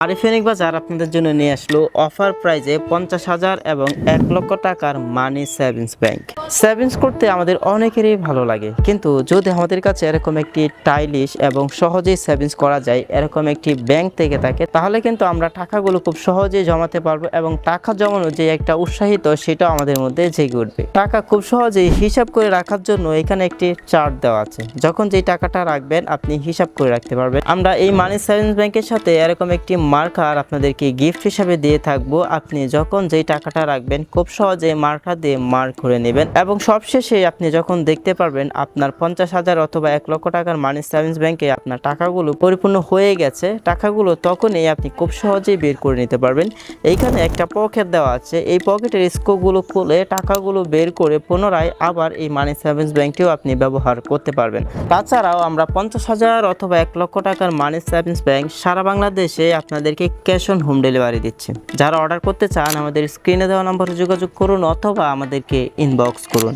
আরিফিনিক বাজার আপনাদের জন্য নিয়ে আসলো অফার প্রাইজে 50,000 এবং 1 লক্ষ টাকার মানি সেভিংস ব্যাংক। সেভিংস করতে আমাদের অনেকেরই ভালো লাগে, কিন্তু যদি আমাদের কাছে এরকম একটি স্টাইলিশ এবং সহজেই সেভিংস করা যায় এরকম একটি ব্যাংক থেকে থাকে, তাহলে কিন্তু আমরা টাকাগুলো খুব সহজেই জমাতে পারবো এবং টাকা জমানোর যে একটা উৎসাহিত সেটাও আমাদের মধ্যে জেগে উঠবে। টাকা খুব সহজেই হিসাব করে রাখার জন্য এখানে একটি চার্ট দেওয়া আছে। যখন যেই টাকাটা রাখবেন আপনি হিসাব করে রাখতে পারবেন। আমরা এই মানি সেভিংস ব্যাংকের সাথে এরকম একটি মার্কার আপনাদেরকে গিফট হিসাবে দিয়ে থাকবো। আপনি যখন যেই টাকাটা রাখবেন খুব সহজে মার্কার দিয়ে মার্ক করে নেবেন এবং সবশেষে আপনি যখন দেখতে পারবেন আপনার 50,000 অথবা 1 লক্ষ টাকার মানি সেভিংস ব্যাংকে আপনার টাকাগুলো পরিপূর্ণ হয়ে গেছে, টাকাগুলো তখনই আপনি খুব সহজেই বের করে নিতে পারবেন। এইখানে একটা পকেট দেওয়া আছে, এই পকেটের স্ক্রুগুলো খুলে টাকাগুলো বের করে পুনরায় আবার এই মানি সেভিংস ব্যাংকটিও আপনি ব্যবহার করতে পারবেন। তাছাড়াও আমরা 50,000 অথবা 1 লক্ষ টাকার মানি সেভিংস ব্যাংক সারা বাংলাদেশে আপনাদেরকে ক্যাশ অন হোম ডেলিভারি দিচ্ছে। যারা অর্ডার করতে চান আমাদের স্ক্রিনে দেওয়া নম্বরে যোগাযোগ করুন অথবা আমাদেরকে ইনবক্স করুন।